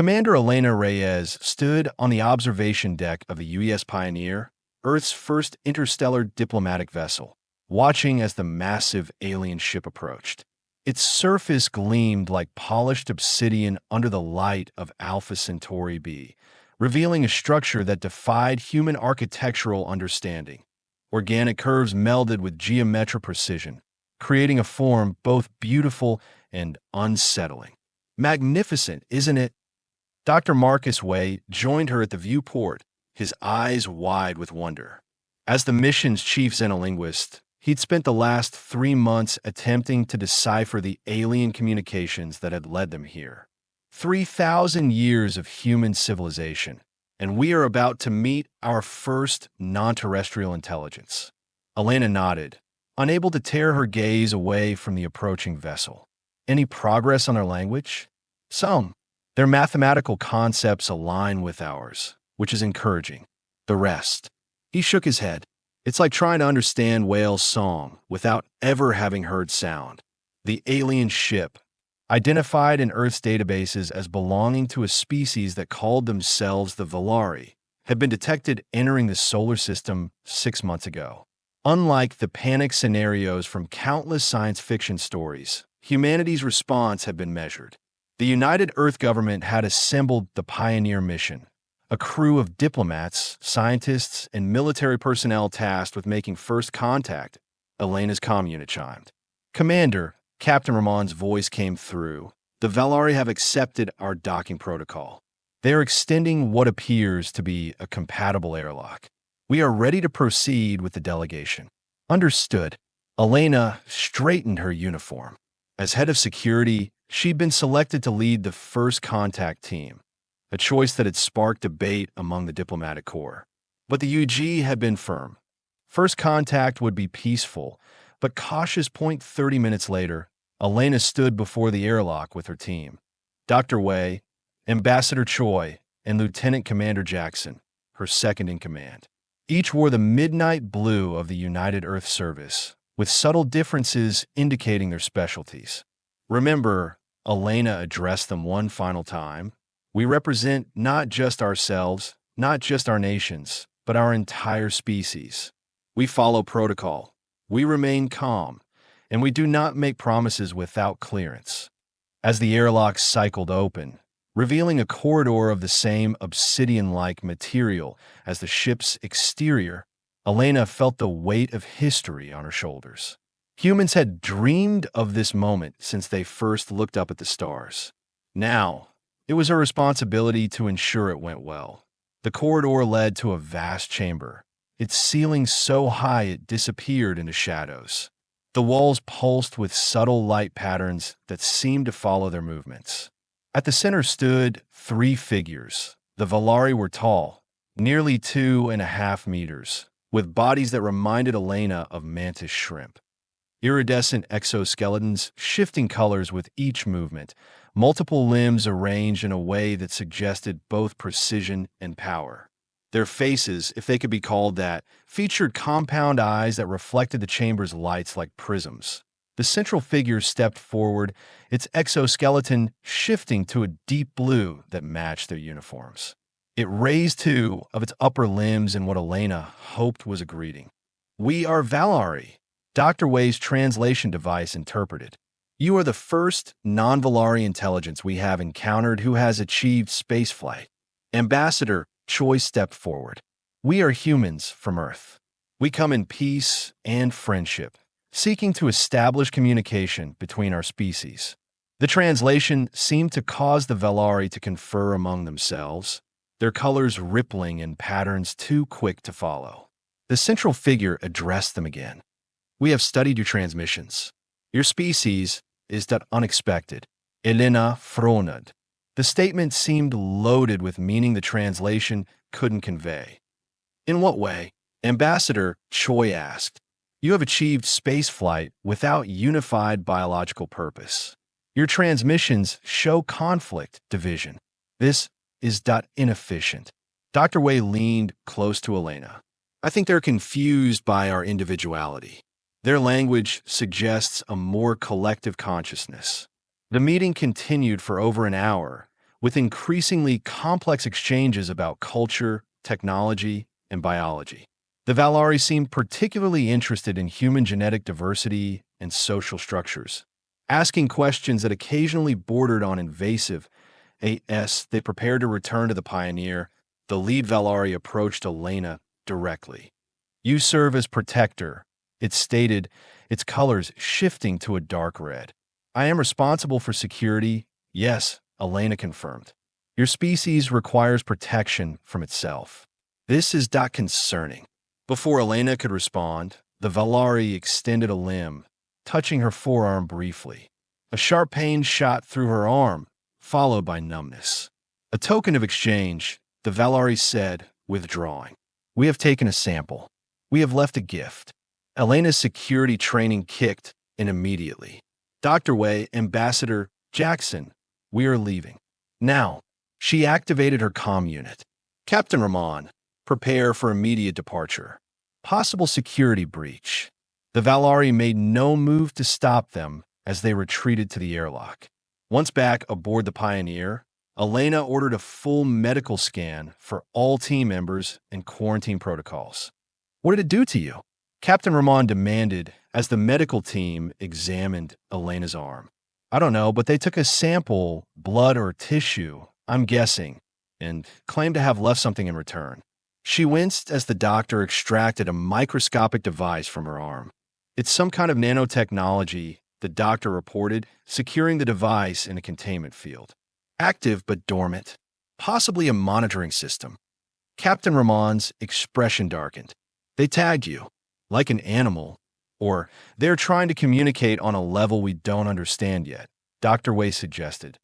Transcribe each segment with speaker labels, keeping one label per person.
Speaker 1: Commander Elena Reyes stood on the observation deck of the UES Pioneer, Earth's first interstellar diplomatic vessel, watching as the massive alien ship approached. Its surface gleamed like polished obsidian under the light of Alpha Centauri b, revealing a structure that defied human architectural understanding. Organic curves melded with geometric precision, creating a form both beautiful and unsettling. Magnificent, isn't it? Dr. Marcus Way joined her at the viewport, his eyes wide with wonder. As the mission's chief xenolinguist, he'd spent the last 3 months attempting to decipher the alien communications that had led them here. 3,000 years of human civilization, and we are about to meet our first non-terrestrial intelligence. Elena nodded, unable to tear her gaze away from the approaching vessel. Any progress on their language? Some. Their mathematical concepts align with ours, which is encouraging. The rest. He shook his head. It's like trying to understand whale's song without ever having heard sound. The alien ship, identified in Earth's databases as belonging to a species that called themselves the Valari, had been detected entering the solar system 6 months ago. Unlike the panic scenarios from countless science fiction stories, humanity's response had been measured. The United Earth government had assembled the Pioneer mission, a crew of diplomats, scientists, and military personnel tasked with making first contact. Elena's comm unit chimed. "Commander," Captain Ramon's voice came through. "The Valari have accepted our docking protocol. They are extending what appears to be a compatible airlock. We are ready to proceed with the delegation." Understood. Elena straightened her uniform. As head of security, she'd been selected to lead the first contact team, a choice that had sparked debate among the diplomatic corps. But the UG had been firm. First contact would be peaceful, but cautious. 30 minutes later, Elena stood before the airlock with her team. Dr. Way, Ambassador Choi, and Lieutenant Commander Jackson, her second in command. Each wore the midnight blue of the United Earth Service, with subtle differences indicating their specialties. "Remember," Elena addressed them one final time, "we represent not just ourselves, not just our nations, but our entire species. We follow protocol. We remain calm, and we do not make promises without clearance." As the airlock cycled open, revealing a corridor of the same obsidian-like material as the ship's exterior, Elena felt the weight of history on her shoulders. Humans had dreamed of this moment since they first looked up at the stars. Now, it was her responsibility to ensure it went well. The corridor led to a vast chamber, its ceiling so high it disappeared into shadows. The walls pulsed with subtle light patterns that seemed to follow their movements. At the center stood 3 figures. The Valari were tall, nearly 2.5 meters, with bodies that reminded Elena of mantis shrimp. Iridescent exoskeletons, shifting colors with each movement, multiple limbs arranged in a way that suggested both precision and power. Their faces, if they could be called that, featured compound eyes that reflected the chamber's lights like prisms. The central figure stepped forward, its exoskeleton shifting to a deep blue that matched their uniforms. It raised 2 of its upper limbs in what Elena hoped was a greeting. "We are Valari," Dr. Way's translation device interpreted. "You are the first non-Valari intelligence we have encountered who has achieved spaceflight." Ambassador Choi stepped forward. "We are humans from Earth. We come in peace and friendship, seeking to establish communication between our species." The translation seemed to cause the Valari to confer among themselves, their colors rippling in patterns too quick to follow. The central figure addressed them again. "We have studied your transmissions. Your species is that unexpected. Elena Fronad." The statement seemed loaded with meaning the translation couldn't convey. "In what way?" Ambassador Choi asked. "You have achieved spaceflight without unified biological purpose. Your transmissions show conflict, division. This is inefficient." Dr. Way leaned close to Elena. "I think they're confused by our individuality. Their language suggests a more collective consciousness." The meeting continued for over an hour, with increasingly complex exchanges about culture, technology, and biology. The Valari seemed particularly interested in human genetic diversity and social structures, asking questions that occasionally bordered on invasive. As they prepared to return to the Pioneer, the lead Valari approached Elena directly. "You serve as protector," it stated, its colors shifting to a dark red. "I am responsible for security." "Yes," Elena confirmed. "Your species requires protection from itself." "This is concerning." Before Elena could respond, the Valari extended a limb, touching her forearm briefly. A sharp pain shot through her arm, followed by numbness. A token of exchange, the Valari said, withdrawing. "We have taken a sample. We have left a gift." Elena's security training kicked in immediately. "Dr. Wei, Ambassador Jackson, we are leaving." Now, she activated her comm unit. "Captain Ramon, prepare for immediate departure. Possible security breach." The Valari made no move to stop them as they retreated to the airlock. Once back aboard the Pioneer, Elena ordered a full medical scan for all team members and quarantine protocols. "What did it do to you?" Captain Ramon demanded as the medical team examined Elena's arm. "I don't know, but they took a sample, blood or tissue, I'm guessing, and claimed to have left something in return." She winced as the doctor extracted a microscopic device from her arm. "It's some kind of nanotechnology," the doctor reported, securing the device in a containment field. "Active but dormant. Possibly a monitoring system." Captain Ramon's expression darkened. "They tagged you, like an animal, or they're trying to communicate on a level we don't understand yet," Dr. Wei suggested.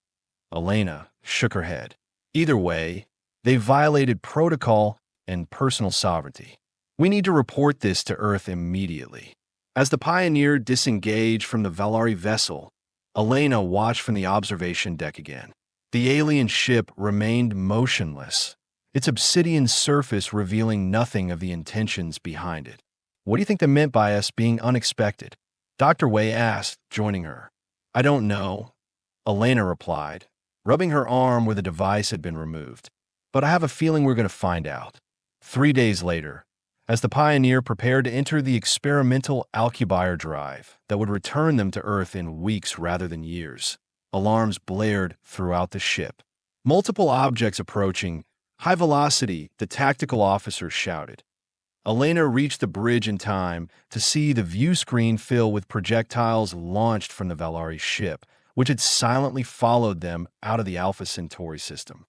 Speaker 1: Elena shook her head. "Either way, they violated protocol and personal sovereignty. We need to report this to Earth immediately." As the Pioneer disengaged from the Valari vessel, Elena watched from the observation deck again. The alien ship remained motionless, its obsidian surface revealing nothing of the intentions behind it. "What do you think they meant by us being unexpected?" Dr. Wei asked, joining her. "I don't know," Elena replied, rubbing her arm where the device had been removed. "But I have a feeling we're going to find out." 3 days later, as the Pioneer prepared to enter the experimental Alcubierre drive that would return them to Earth in weeks rather than years, alarms blared throughout the ship. "Multiple objects approaching. High velocity," the tactical officer shouted. Elena reached the bridge in time to see the view screen fill with projectiles launched from the Valari ship, which had silently followed them out of the Alpha Centauri system.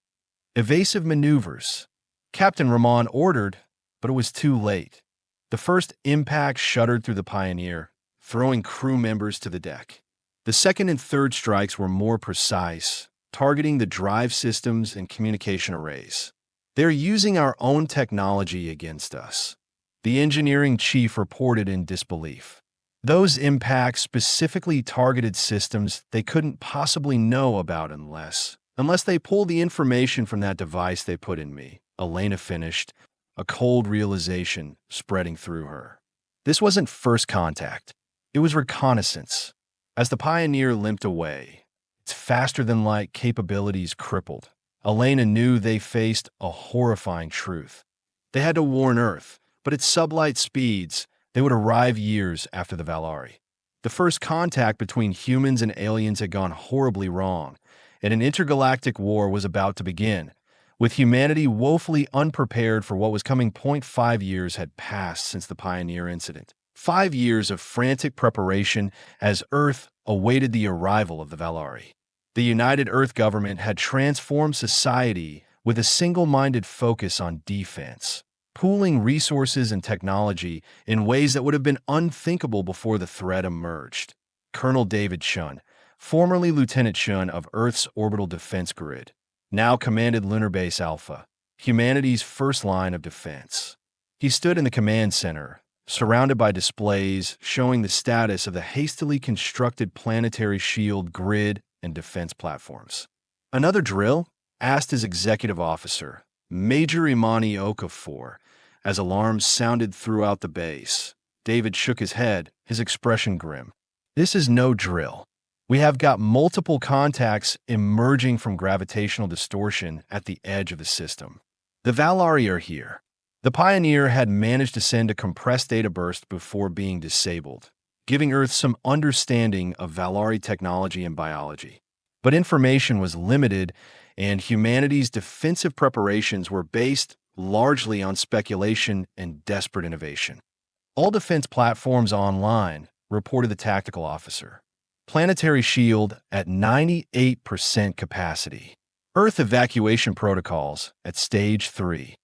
Speaker 1: "Evasive maneuvers," Captain Ramon ordered, but it was too late. The first impact shuddered through the Pioneer, throwing crew members to the deck. The second and third strikes were more precise, targeting the drive systems and communication arrays. "They're using our own technology against us," the engineering chief reported in disbelief. "Those impacts specifically targeted systems they couldn't possibly know about unless they pull the information from that device they put in me," Elena finished, a cold realization spreading through her. This wasn't first contact. It was reconnaissance. As the Pioneer limped away, its faster-than-light capabilities crippled, Elena knew they faced a horrifying truth. They had to warn Earth, but at sublight speeds, they would arrive years after the Valari. The first contact between humans and aliens had gone horribly wrong, and an intergalactic war was about to begin, with humanity woefully unprepared for what was coming. 5 years had passed since the Pioneer incident. 5 years of frantic preparation as Earth awaited the arrival of the Valari. The United Earth government had transformed society with a single-minded focus on defense, pooling resources and technology in ways that would have been unthinkable before the threat emerged. Colonel David Shun, formerly Lieutenant Shun of Earth's orbital defense grid, now commanded Lunar Base Alpha, humanity's first line of defense. He stood in the command center, surrounded by displays showing the status of the hastily constructed planetary shield grid and defense platforms. "Another drill?" asked his executive officer, Major Imani Okafor, as alarms sounded throughout the base. David shook his head, his expression grim. "This is no drill." We have got multiple contacts emerging from gravitational distortion at the edge of the system. The Valari are here. The Pioneer had managed to send a compressed data burst before being disabled, giving Earth some understanding of Valari technology and biology. But information was limited, and humanity's defensive preparations were based largely on speculation and desperate innovation. All defense platforms online, reported the tactical officer. Planetary shield at 98% capacity. Earth evacuation protocols at stage 3.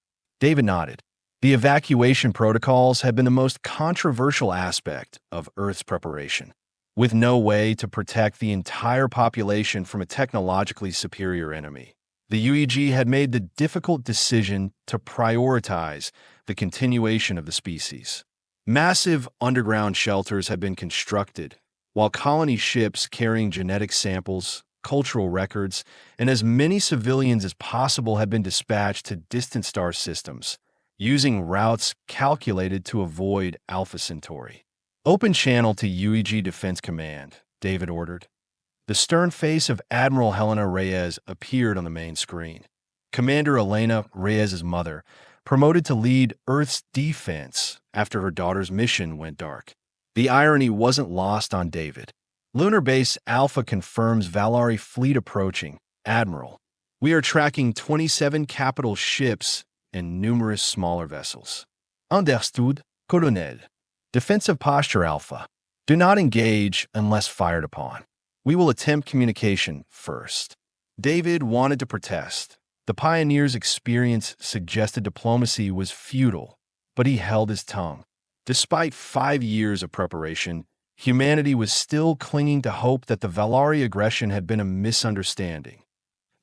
Speaker 1: David nodded. The evacuation protocols had been the most controversial aspect of Earth's preparation. With no way to protect the entire population from a technologically superior enemy, the UEG had made the difficult decision to prioritize the continuation of the species. Massive underground shelters had been constructed, while colony ships carrying genetic samples, cultural records, and as many civilians as possible had been dispatched to distant star systems, using routes calculated to avoid Alpha Centauri. "Open channel to UEG Defense Command," David ordered. The stern face of Admiral Elena Reyes appeared on the main screen. Commander Elena Reyes' mother, promoted to lead Earth's defense after her daughter's mission went dark. The irony wasn't lost on David. Lunar Base Alpha confirms Valari fleet approaching. Admiral, we are tracking 27 capital ships and numerous smaller vessels. Understood, Colonel. Defensive posture Alpha. Do not engage unless fired upon. We will attempt communication first. David wanted to protest. The Pioneer's experience suggested diplomacy was futile, but he held his tongue. Despite 5 years of preparation, humanity was still clinging to hope that the Valari aggression had been a misunderstanding.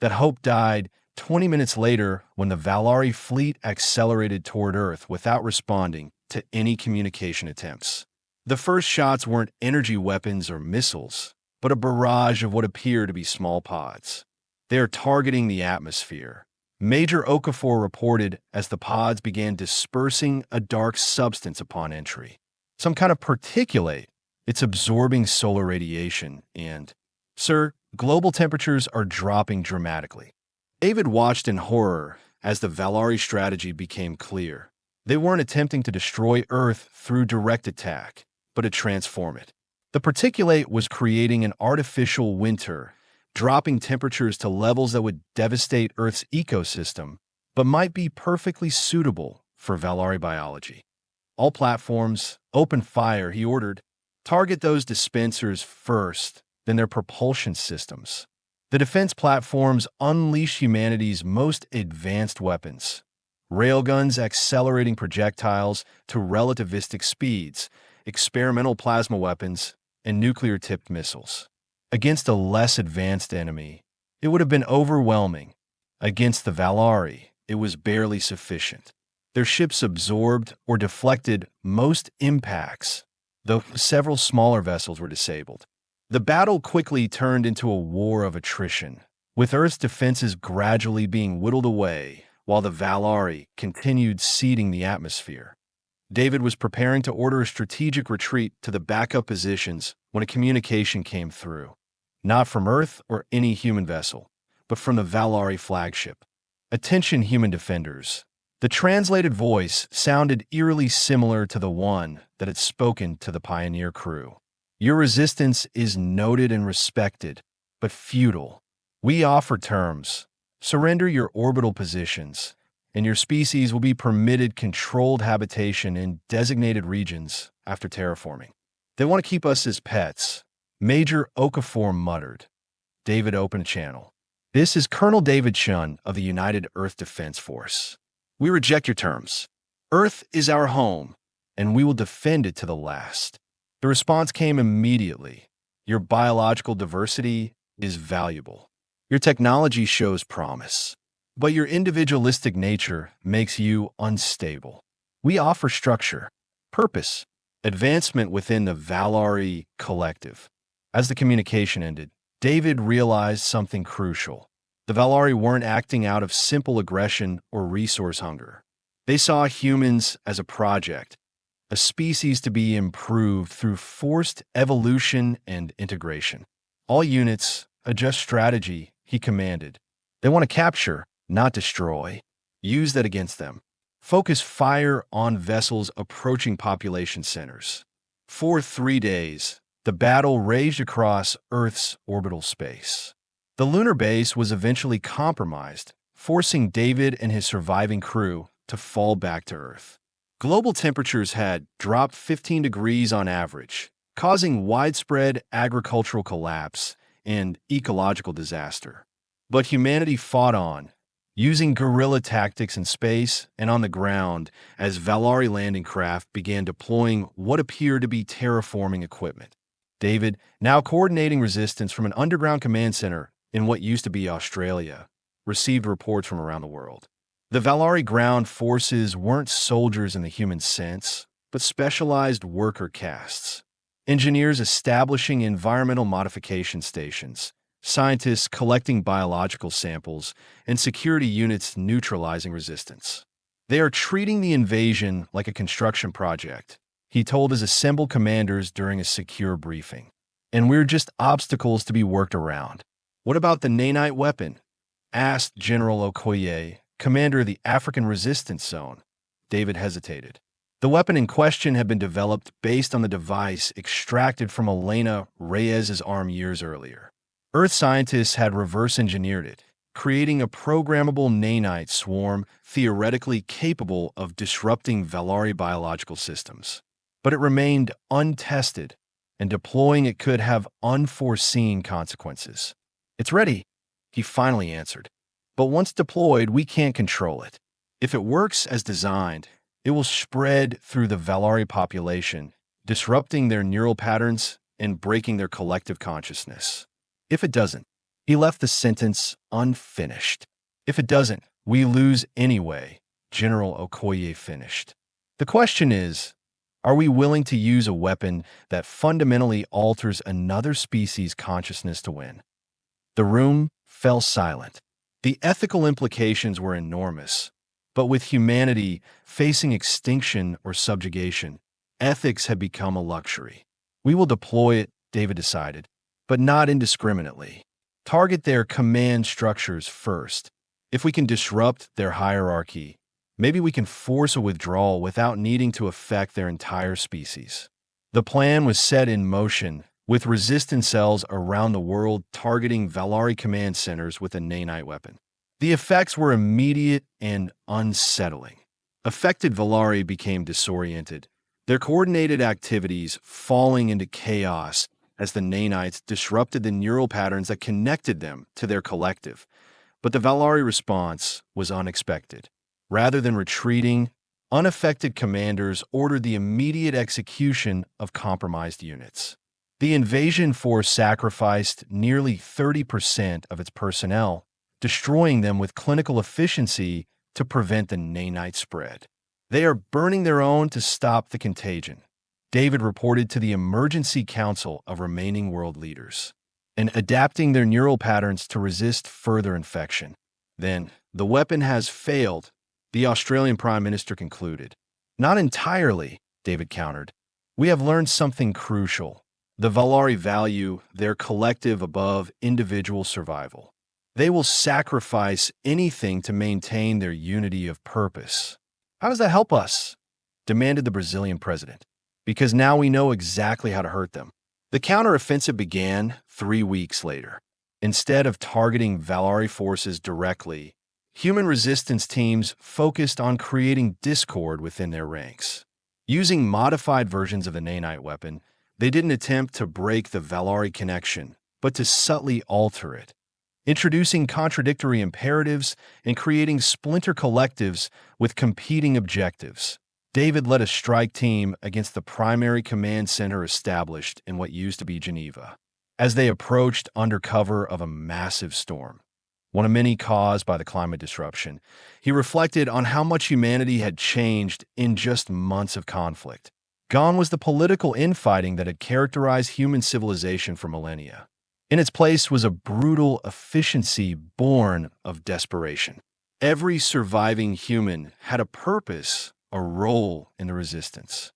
Speaker 1: That hope died 20 minutes later when the Valari fleet accelerated toward Earth without responding to any communication attempts. The first shots weren't energy weapons or missiles, but a barrage of what appeared to be small pods. They are targeting the atmosphere. Major Okafor reported as the pods began dispersing a dark substance upon entry. Some kind of particulate. It's absorbing solar radiation and, sir, global temperatures are dropping dramatically. David watched in horror as the Valari strategy became clear. They weren't attempting to destroy Earth through direct attack, but to transform it. The particulate was creating an artificial winter, dropping temperatures to levels that would devastate Earth's ecosystem, but might be perfectly suitable for Valari biology. All platforms, open fire, he ordered. Target those dispensers first, then their propulsion systems. The defense platforms unleash humanity's most advanced weapons. Railguns accelerating projectiles to relativistic speeds, experimental plasma weapons, and nuclear-tipped missiles. Against a less advanced enemy, it would have been overwhelming. Against the Valari, it was barely sufficient. Their ships absorbed or deflected most impacts, though several smaller vessels were disabled. The battle quickly turned into a war of attrition, with Earth's defenses gradually being whittled away while the Valari continued seeding the atmosphere. David was preparing to order a strategic retreat to the backup positions when a communication came through. Not from Earth or any human vessel, but from the Valari flagship. "Attention, human defenders." The translated voice sounded eerily similar to the one that had spoken to the Pioneer crew. "Your resistance is noted and respected, but futile. We offer terms. Surrender your orbital positions, and your species will be permitted controlled habitation in designated regions after terraforming. They want to keep us as pets," Major Okafor muttered. David opened a channel. "This is Colonel David Chun of the United Earth Defense Force. We reject your terms. Earth is our home, and we will defend it to the last." The response came immediately. "Your biological diversity is valuable. Your technology shows promise, but your individualistic nature makes you unstable. We offer structure, purpose, advancement within the Valari collective." As the communication ended, David realized something crucial. The Valari weren't acting out of simple aggression or resource hunger. They saw humans as a project, a species to be improved through forced evolution and integration. All units, adjust strategy, he commanded. They want to capture, not destroy. Use that against them. Focus fire on vessels approaching population centers. For 3 days, the battle raged across Earth's orbital space. The lunar base was eventually compromised, forcing David and his surviving crew to fall back to Earth. Global temperatures had dropped 15 degrees on average, causing widespread agricultural collapse and ecological disaster. But humanity fought on, using guerrilla tactics in space and on the ground as Valari landing craft began deploying what appeared to be terraforming equipment. David, now coordinating resistance from an underground command center in what used to be Australia, received reports from around the world. The Valari ground forces weren't soldiers in the human sense, but specialized worker castes. Engineers establishing environmental modification stations, scientists collecting biological samples, and security units neutralizing resistance. They are treating the invasion like a construction project, he told his assembled commanders during a secure briefing. And we're just obstacles to be worked around. What about the Nanite Weapon? Asked General Okoye, commander of the African Resistance Zone. David hesitated. The weapon in question had been developed based on the device extracted from Elena Reyes' arm years earlier. Earth scientists had reverse engineered it, creating a programmable nanite swarm theoretically capable of disrupting Valari biological systems. But it remained untested, and deploying it could have unforeseen consequences. It's ready, he finally answered. But once deployed, we can't control it. If it works as designed, it will spread through the Valari population, disrupting their neural patterns and breaking their collective consciousness. If it doesn't, he left the sentence unfinished. If it doesn't, we lose anyway, General Okoye finished. The question is, are we willing to use a weapon that fundamentally alters another species' consciousness to win? The room fell silent. The ethical implications were enormous, but with humanity facing extinction or subjugation, ethics had become a luxury. We will deploy it, David decided, but not indiscriminately. Target their command structures first. If we can disrupt their hierarchy, maybe we can force a withdrawal without needing to affect their entire species. The plan was set in motion, with resistance cells around the world targeting Valari command centers with a nanite weapon. The effects were immediate and unsettling. Affected Valari became disoriented, their coordinated activities falling into chaos as the nanites disrupted the neural patterns that connected them to their collective. But the Valari response was unexpected. Rather than retreating, unaffected commanders ordered the immediate execution of compromised units. The invasion force sacrificed nearly 30% of its personnel, destroying them with clinical efficiency to prevent the nanite spread. They are burning their own to stop the contagion, David reported to the Emergency Council of remaining world leaders, and adapting their neural patterns to resist further infection. Then, the weapon has failed, the Australian Prime Minister concluded. Not entirely, David countered. We have learned something crucial. The Valari value their collective above individual survival. They will sacrifice anything to maintain their unity of purpose. How does that help us? Demanded the Brazilian president. Because now we know exactly how to hurt them. The counteroffensive began 3 weeks later. Instead of targeting Valari forces directly, human resistance teams focused on creating discord within their ranks. Using modified versions of the nanite weapon, they didn't attempt to break the Valari connection, but to subtly alter it, introducing contradictory imperatives and creating splinter collectives with competing objectives. David led a strike team against the primary command center established in what used to be Geneva, as they approached under cover of a massive storm, one of many caused by the climate disruption. He reflected on how much humanity had changed in just months of conflict. Gone was the political infighting that had characterized human civilization for millennia. In its place was a brutal efficiency born of desperation. Every surviving human had a purpose, a role in the resistance.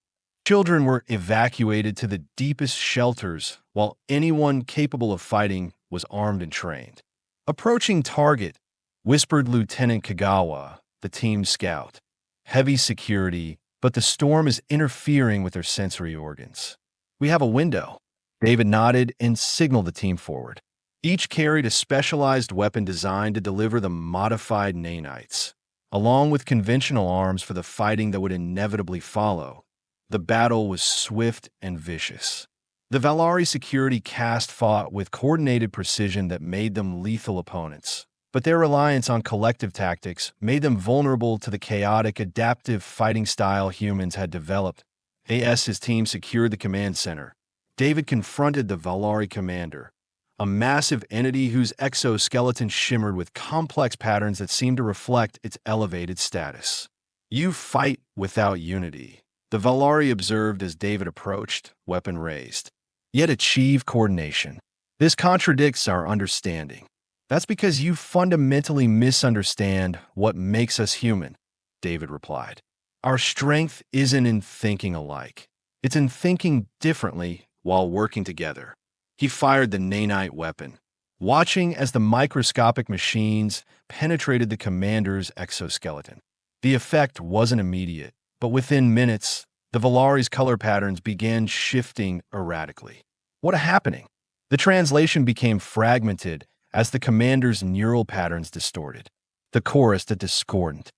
Speaker 1: Children were evacuated to the deepest shelters, while anyone capable of fighting was armed and trained. Approaching target, whispered Lieutenant Kagawa, the team scout. Heavy security, but the storm is interfering with their sensory organs. We have a window. David nodded and signaled the team forward. Each carried a specialized weapon designed to deliver the modified nanites, along with conventional arms for the fighting that would inevitably follow. The battle was swift and vicious. The Valari security caste fought with coordinated precision that made them lethal opponents, but their reliance on collective tactics made them vulnerable to the chaotic, adaptive fighting style humans had developed. His team secured the command center. David confronted the Valari commander, a massive entity whose exoskeleton shimmered with complex patterns that seemed to reflect its elevated status. "You fight without unity," the Valari observed as David approached, weapon raised. "Yet achieve coordination. This contradicts our understanding." "That's because you fundamentally misunderstand what makes us human," David replied. "Our strength isn't in thinking alike. It's in thinking differently while working together." He fired the Nanite weapon, watching as the microscopic machines penetrated the commander's exoskeleton. The effect wasn't immediate, but within minutes, the Valari's color patterns began shifting erratically. "What happening?" The translation became fragmented as the commander's neural patterns distorted. The chorus that discordant.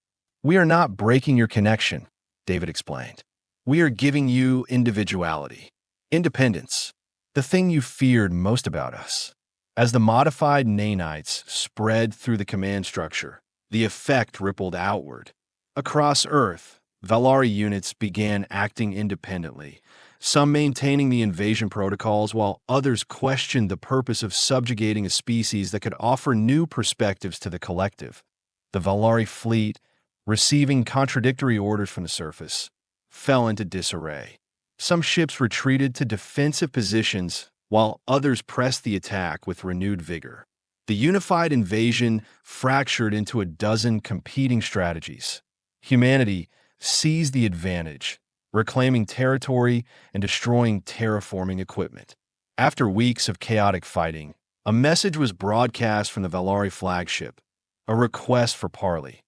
Speaker 1: "We are not breaking your connection," David explained. "We are giving you individuality, independence, the thing you feared most about us." As the modified nanites spread through the command structure, the effect rippled outward. Across Earth, Valari units began acting independently, some maintaining the invasion protocols while others questioned the purpose of subjugating a species that could offer new perspectives to the collective. The Valari fleet, receiving contradictory orders from the surface, fell into disarray. Some ships retreated to defensive positions while others pressed the attack with renewed vigor. The unified invasion fractured into a dozen competing strategies. Humanity seized the advantage, reclaiming territory and destroying terraforming equipment. After weeks of chaotic fighting, a message was broadcast from the Valari flagship, a request for parley.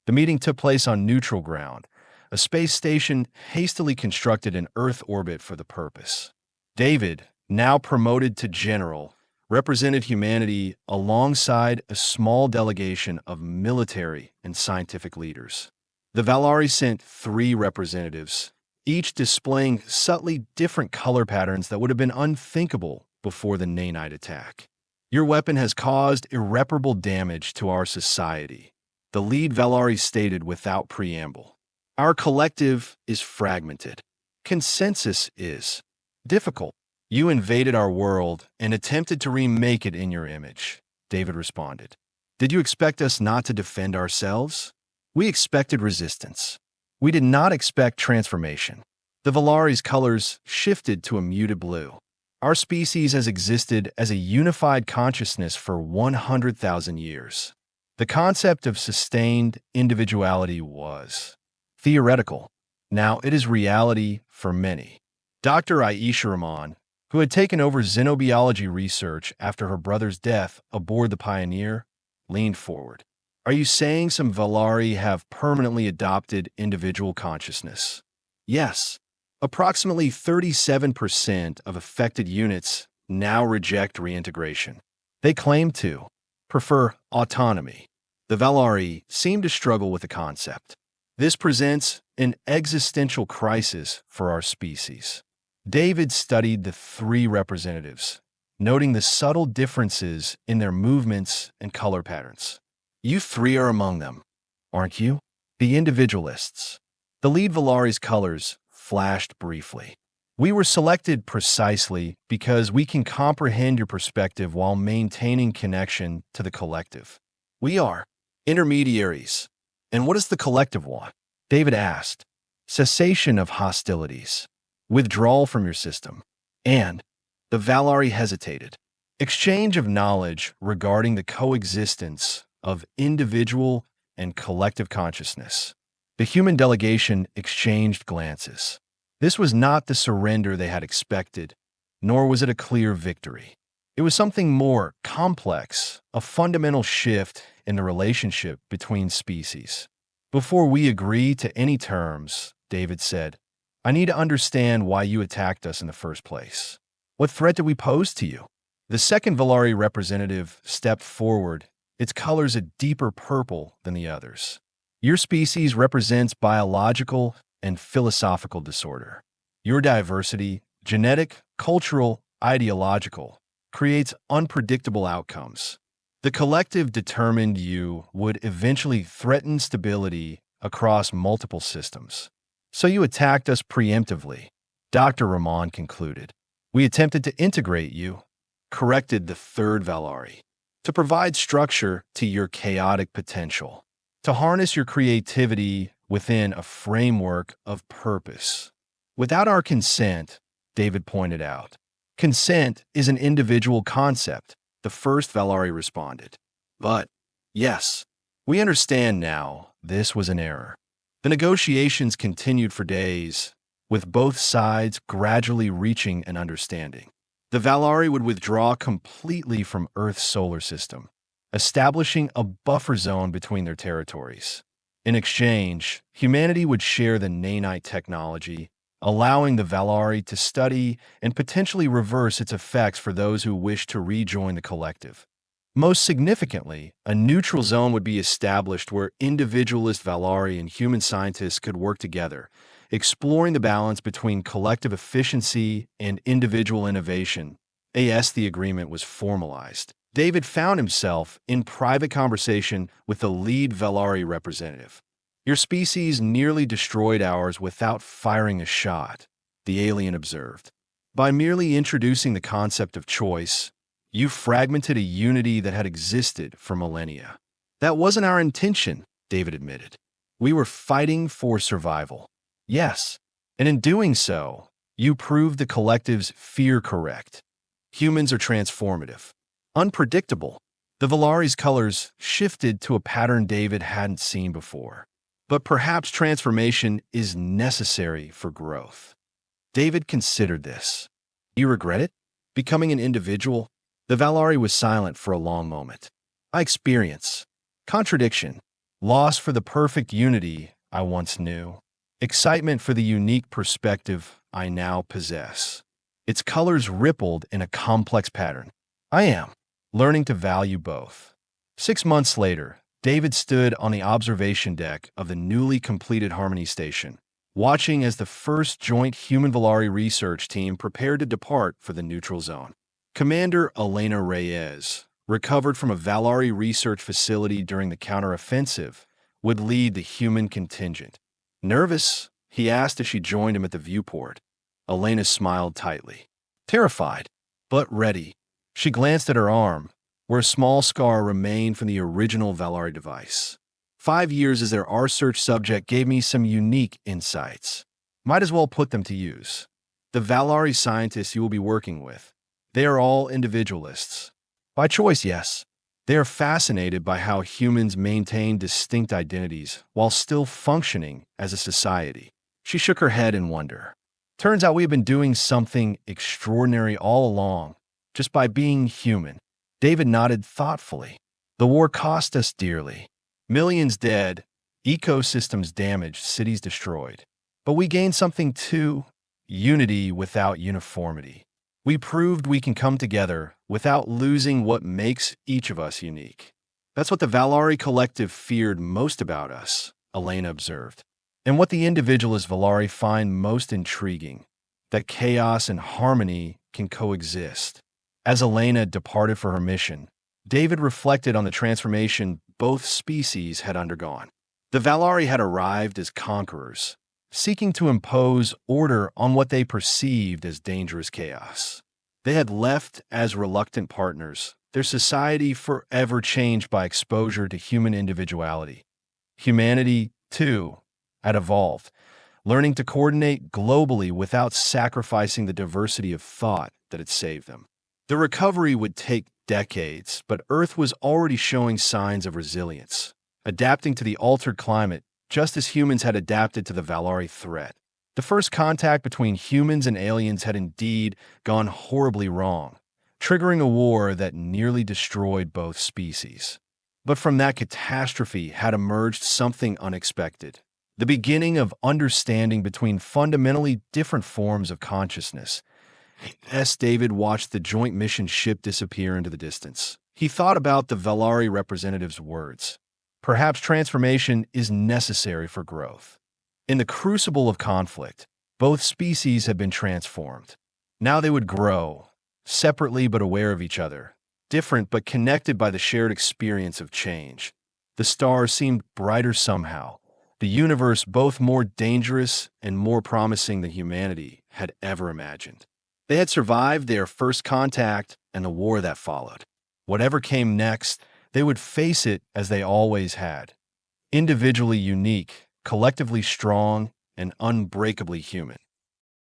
Speaker 1: The meeting took place on neutral ground, a space station hastily constructed in Earth orbit for the purpose. David, now promoted to general, represented humanity alongside a small delegation of military and scientific leaders. The Valari sent 3 representatives, each displaying subtly different color patterns that would have been unthinkable before the Nanite attack. "Your weapon has caused irreparable damage to our society," the lead Valari stated without preamble. "Our collective is fragmented. Consensus is difficult. You invaded our world and attempted to remake it in your image," David responded. "Did you expect us not to defend ourselves? We expected resistance. We did not expect transformation." The Valari's colors shifted to a muted blue. "Our species has existed as a unified consciousness for 100,000 years. The concept of sustained individuality was theoretical. Now it is reality for many." Dr. Aisha Rahman, who had taken over xenobiology research after her brother's death aboard the Pioneer, leaned forward. "Are you saying some Valari have permanently adopted individual consciousness?" "Yes. Approximately 37% of affected units now reject reintegration. They claim to prefer autonomy." The Valari seem to struggle with the concept. "This presents an existential crisis for our species." David studied the 3 representatives, noting the subtle differences in their movements and color patterns. "You 3 are among them, aren't you? The individualists." The lead Valari's colors flashed briefly. "We were selected precisely because we can comprehend your perspective while maintaining connection to the collective. We are intermediaries." "And what does the collective want?" David asked. "Cessation of hostilities. Withdrawal from your system." And the Valari hesitated. "Exchange of knowledge regarding the coexistence of individual and collective consciousness." The human delegation exchanged glances. This was not the surrender they had expected, nor was it a clear victory. It was something more complex, a fundamental shift in the relationship between species. Before we agree to any terms, David said, I need to understand why you attacked us in the first place. What threat did we pose to you? The second Valari representative stepped forward, its colors a deeper purple than the others. Your species represents biological and philosophical disorder. Your diversity, genetic, cultural, ideological, creates unpredictable outcomes. The collective determined you would eventually threaten stability across multiple systems. So you attacked us preemptively, Dr. Rahman concluded. We attempted to integrate you, corrected the third Valari, to provide structure to your chaotic potential, to harness your creativity within a framework of purpose. Without our consent, David pointed out. Consent is an individual concept, the first Valari responded. But, yes, we understand now this was an error. The negotiations continued for days, with both sides gradually reaching an understanding. The Valari would withdraw completely from Earth's solar system, establishing a buffer zone between their territories. In exchange, humanity would share the Nanite technology, allowing the Valari to study and potentially reverse its effects for those who wish to rejoin the collective. Most significantly, a neutral zone would be established where individualist Valari and human scientists could work together, exploring the balance between collective efficiency and individual innovation. As the agreement was formalized, David found himself in private conversation with the lead Valari representative. Your species nearly destroyed ours without firing a shot, the alien observed. By merely introducing the concept of choice, you fragmented a unity that had existed for millennia. That wasn't our intention, David admitted. We were fighting for survival. Yes, and in doing so, you proved the collective's fear correct. Humans are transformative, unpredictable. The Valari's colors shifted to a pattern David hadn't seen before. But perhaps transformation is necessary for growth. David considered this. You regret it? Becoming an individual? The Valari was silent for a long moment. I experience contradiction, loss for the perfect unity I once knew, excitement for the unique perspective I now possess. Its colors rippled in a complex pattern. I am learning to value both. 6 months later, David stood on the observation deck of the newly completed Harmony Station, watching as the first joint human-Valari research team prepared to depart for the neutral zone. Commander Elena Reyes, recovered from a Valari research facility during the counteroffensive, would lead the human contingent. Nervous, he asked as she joined him at the viewport. Elena smiled tightly. Terrified, but ready. She glanced at her arm, where a small scar remained from the original Valari device. 5 years as their research subject gave me some unique insights. Might as well put them to use. The Valari scientists you will be working with, they are all individualists. By choice, yes. They are fascinated by how humans maintain distinct identities while still functioning as a society. She shook her head in wonder. Turns out we have been doing something extraordinary all along, just by being human. David nodded thoughtfully. The war cost us dearly. Millions dead, ecosystems damaged, cities destroyed. But we gained something too, unity without uniformity. We proved we can come together without losing what makes each of us unique. That's what the Valari collective feared most about us, Elena observed. And what the individualist Valari find most intriguing, that chaos and harmony can coexist. As Elena departed for her mission, David reflected on the transformation both species had undergone. The Valari had arrived as conquerors, seeking to impose order on what they perceived as dangerous chaos. They had left as reluctant partners, their society forever changed by exposure to human individuality. Humanity, too, had evolved, learning to coordinate globally without sacrificing the diversity of thought that had saved them. The recovery would take decades, but Earth was already showing signs of resilience, adapting to the altered climate just as humans had adapted to the Valari threat. The first contact between humans and aliens had indeed gone horribly wrong, triggering a war that nearly destroyed both species. But from that catastrophe had emerged something unexpected. The beginning of understanding between fundamentally different forms of consciousness. As David watched the joint mission ship disappear into the distance, he thought about the Valari representative's words. Perhaps transformation is necessary for growth. In the crucible of conflict, both species had been transformed. Now they would grow, separately but aware of each other, different but connected by the shared experience of change. The stars seemed brighter somehow, the universe both more dangerous and more promising than humanity had ever imagined. They had survived their first contact and the war that followed. Whatever came next, they would face it as they always had. Individually unique, collectively strong, and unbreakably human.